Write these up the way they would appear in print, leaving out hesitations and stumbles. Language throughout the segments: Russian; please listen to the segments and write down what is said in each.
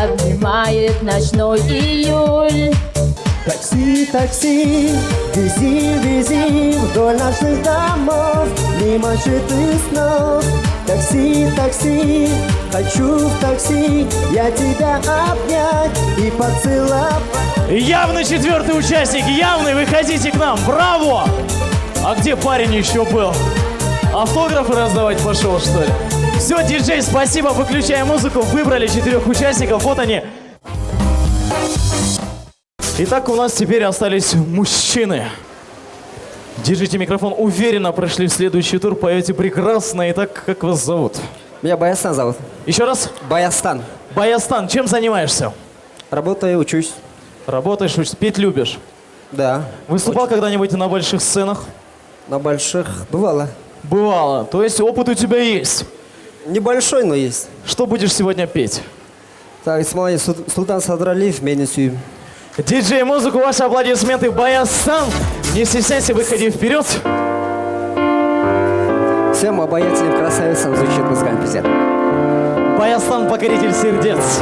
обнимает ночной июль. Такси, такси, вези, вези вдоль наших домов, мимо житых снов. Такси, такси, хочу в такси я тебя обнять и поцеловать. Явный четвертый участник, явный, выходите к нам, браво! А где парень еще был? Автографы раздавать пошел, что ли? Все, диджей, спасибо, выключаем музыку, выбрали 4 участников, вот они. Итак, у нас теперь остались мужчины. Держите микрофон, уверенно прошли в следующий тур, поете прекрасно. Итак, как вас зовут? Меня Баястан зовут. Еще раз? Баястан. Баястан, чем занимаешься? Работаю, учусь. Работаешь, учишься, петь любишь? Да. Выступал когда-нибудь на больших сценах? На больших бывало. Бывало, то есть опыт у тебя есть? Небольшой, но есть. Что будешь сегодня петь? Так, Исмаил Султан Садралиев, Менесю. Диджей, музыку, ваши аплодисменты. Баястан, не стесняйся, выходи вперед. Всем обаятельным красавицам звучит музыкальный пиздец. Баястан, покоритель сердец.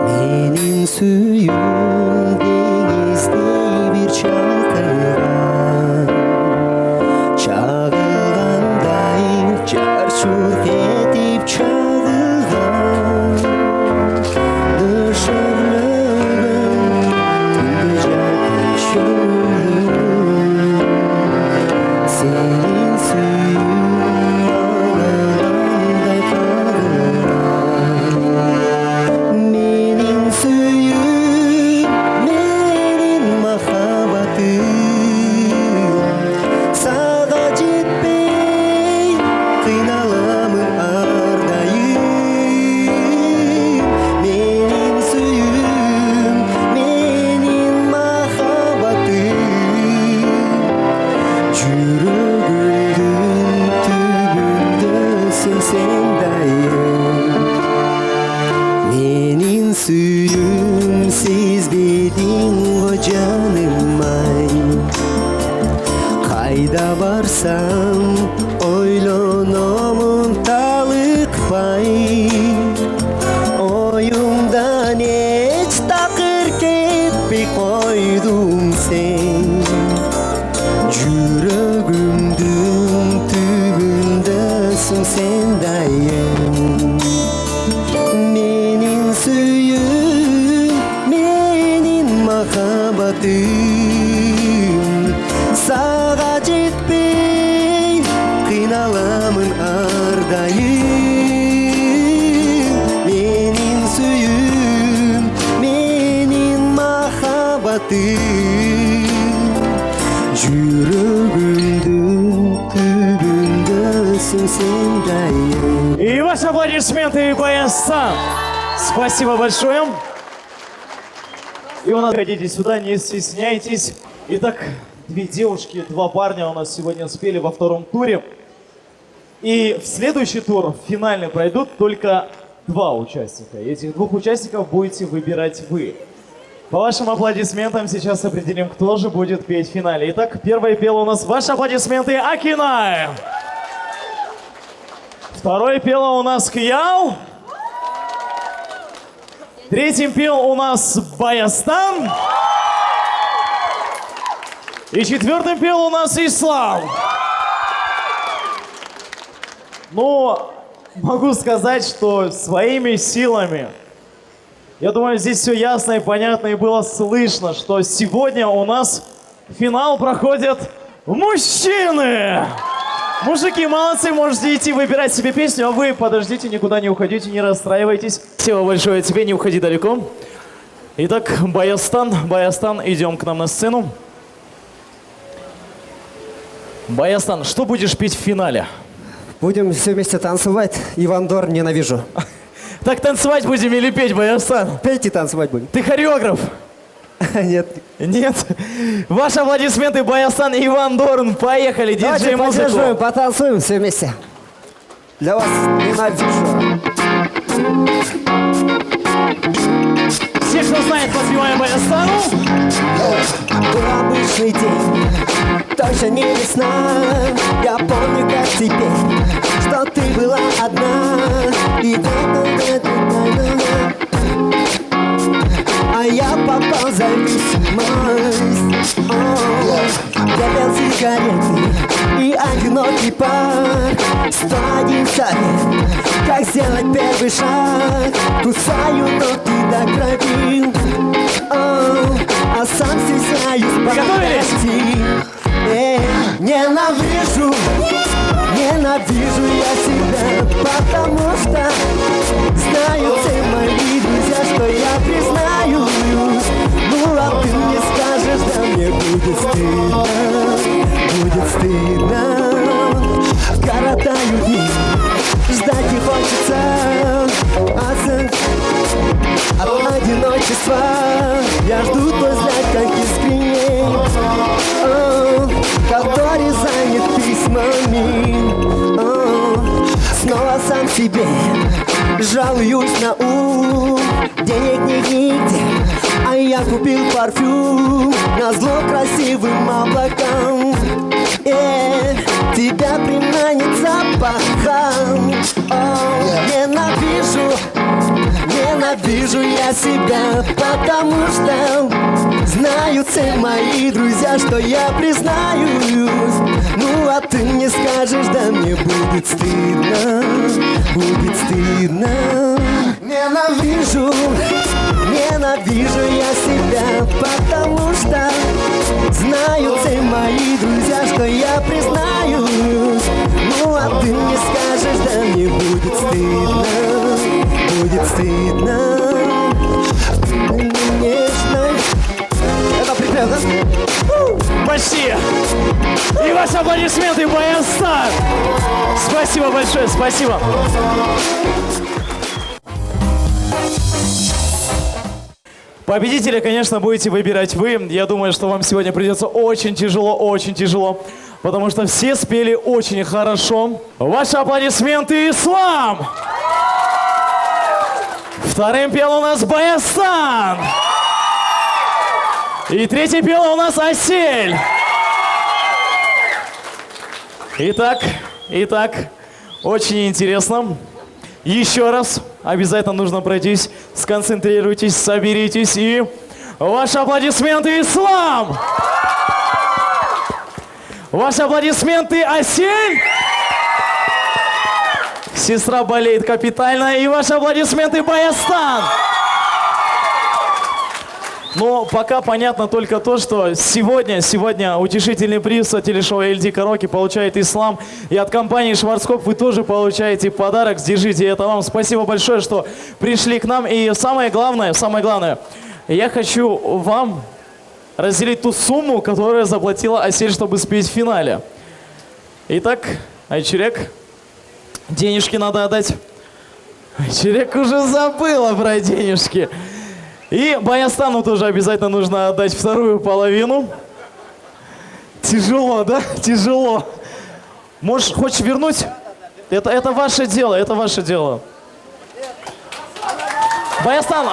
Benim suyum denizde bir çalkaygan, çağılganday çarçur edip çağılgan, dışarıdan güzel yaşıyorum. Senin suyun ağlaganday kalgan. Menin suyum, menin mahabbatim, sağa jetpey kıynalamın ardayım. Menin suyum, menin mahabbatim, yürügümdün tübündesin sen dayım. Menin suyum siz bedin o canım ay. Kayda varsam oylonomun talık pay. Oyumdan hiç takır ketpi koydum sen. Yüreğimdün tübündesin sen dayım. Menin suyum, menin mahabbatim, sağa jetpey kıynalamın ardayım. Menin suyum, menin mahabbatim, yüreğimdün tübündesin sen dayım. И ваши аплодисменты, Баястан. Спасибо большое. И у нас, ходите сюда, не стесняйтесь. Итак, 2 девушки, 2 парня у нас сегодня спели во втором туре. И в следующий тур, финальный, пройдут только 2 участника. Этих 2 участников будете выбирать вы. По вашим аплодисментам сейчас определим, кто же будет петь в финале. Итак, первая пела у нас, ваши аплодисменты, Акинай. Второй пела у нас Кьял. Третьим пел у нас Баястан. И 4-м пел у нас Ислам. Ну, могу сказать, что своими силами, я думаю, здесь все ясно и понятно, и было слышно, что сегодня у нас финал проходят мужчины. Мужики, молодцы, можете идти выбирать себе песню, а вы подождите, никуда не уходите, не расстраивайтесь. Спасибо большое тебе, не уходи далеко. Итак, Баястан, идем к нам на сцену. Баястан, что будешь петь в финале? Будем все вместе танцевать. Иван Дор ненавижу. Так танцевать будем или петь, Баястан? Пейте, танцевать будем. Ты хореограф? Нет. Нет? Ваши аплодисменты, Баястан и Иван Дорн. Поехали, диджей, Давайте поддерживаем, музыку. потанцуем все вместе. Для вас ненавижу. Все, кто знает, подпеваем Баястану. Был обычный день, точно не весна. Я помню, как теперь пар, 101 совет, как сделать первый шаг. Кусаю, но ты докровил, а сам стесняюсь подойти. Ненавижу я себя, потому что знают все мои друзья, что я признаюсь. Ну а ты мне скажешь, да мне будет стыдно. Коротаю дни, ждать не хочется от одиночества. Я жду твой взгляд, как искренне, который занят письмами. Снова сам себе жалуюсь на ум. Денег нет нигде, а я купил парфюм назло красивым облакам. Тебя приманит запахом. Ненавижу я себя, потому что знают все мои друзья, что я признаюсь. Ну а ты мне скажешь, да мне будет стыдно. Ненавижу я себя, потому что знают все мои друзья, что я признаюсь. Ну а ты мне скажешь, да мне будет стыдно. Это припев, да? Почти. И ваши аплодисменты, Баястан. Спасибо большое, спасибо. Победителя, конечно, будете выбирать вы. Я думаю, что вам сегодня придется очень тяжело, потому что все спели очень хорошо. Ваши аплодисменты, Ислам! Вторым пел у нас Баястан. И третий пел у нас Асель. Итак, очень интересно. Еще раз обязательно нужно пройтись, сконцентрируйтесь, соберитесь и ваши аплодисменты, Ислам! Ваши аплодисменты, Асель! Сестра болеет капитально. И ваши аплодисменты, Баястан! Но пока понятно только то, что сегодня утешительный приз от телешоу LD Караоке получает Ислам. И от компании Шварцкопф вы тоже получаете подарок. Держите это вам. Спасибо большое, что пришли к нам. И самое главное, я хочу вам разделить ту сумму, которую заплатила Асель, чтобы спеть в финале. Итак, Айчерек, денежки надо отдать. Айчерек уже забыла про денежки. И Баястану тоже обязательно нужно отдать вторую половину. Тяжело, да? Тяжело. Хочешь вернуть? Это ваше дело, это ваше дело. Баястан,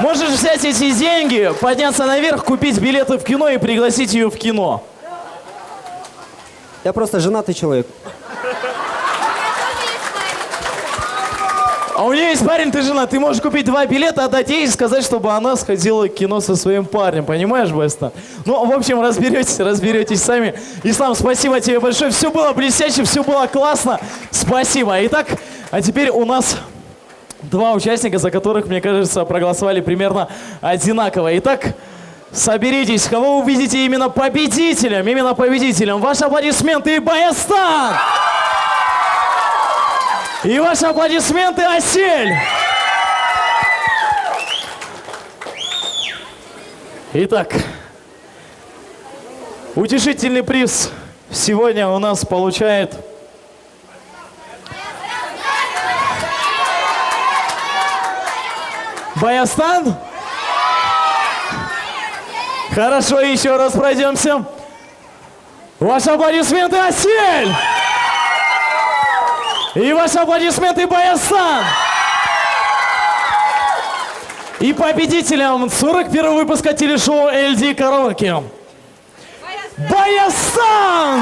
можешь взять эти деньги, подняться наверх, купить билеты в кино и пригласить ее в кино. Я просто женатый человек. А у нее есть парень, ты жена. Ты можешь купить 2 билета, отдать ей и сказать, чтобы она сходила в кино со своим парнем. Понимаешь, Баястан? Ну, в общем, разберетесь сами. Ислам, спасибо тебе большое. Все было блестяще, все было классно. Спасибо. Итак, а теперь у нас 2 участника, за которых, мне кажется, проголосовали примерно одинаково. Итак, соберитесь. Кого вы видите именно победителем? Ваши аплодисменты, Баястан! И ваши аплодисменты, Асель! Итак, утешительный приз сегодня у нас получает Баястан? Хорошо, еще раз пройдемся. Ваши аплодисменты, Асель! И ваши аплодисменты, Баястан! И победителем 41-го выпуска телешоу LD Караоке Баястан!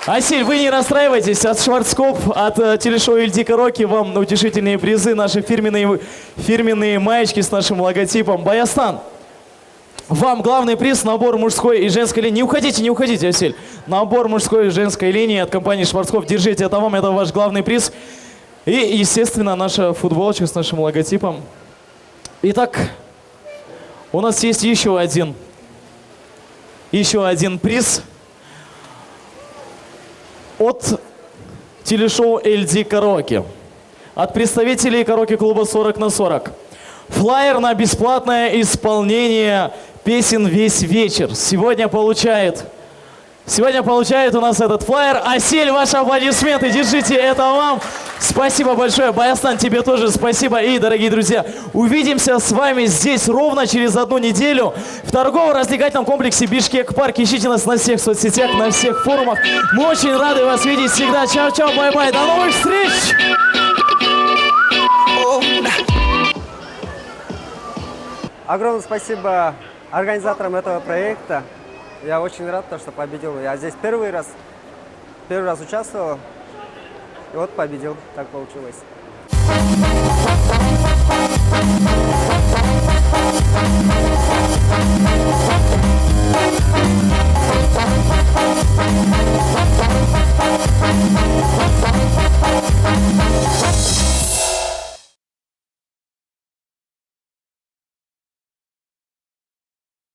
Асель, вы не расстраивайтесь, от Шварцкопф, от телешоу LD Караоке вам утешительные призы, наши фирменные маечки с нашим логотипом. Баястан, вам главный приз, набор мужской и женской линии. Не уходите, Василь. Набор мужской и женской линии от компании Шварцкопф. Держите, это вам, это ваш главный приз. И, естественно, наша футболочка с нашим логотипом. Итак, у нас есть еще один приз от телешоу LD Караоке. От представителей караоке-клуба 40 на 40. Флаер на бесплатное исполнение песен весь вечер. Сегодня получает у нас этот флаер. Асель, ваши аплодисменты, держите, это вам. Спасибо большое. Баястан, тебе тоже спасибо. И, дорогие друзья, увидимся с вами здесь ровно через 1 неделю в торгово-развлекательном комплексе Бишкек-парк. Ищите нас на всех соцсетях, на всех форумах. Мы очень рады вас видеть всегда. Чао-чао, бай-бай. До новых встреч! Огромное спасибо организаторам этого проекта. Я очень рад, что победил. Я здесь первый раз участвовал. И вот победил. Так получилось. We'll be right back.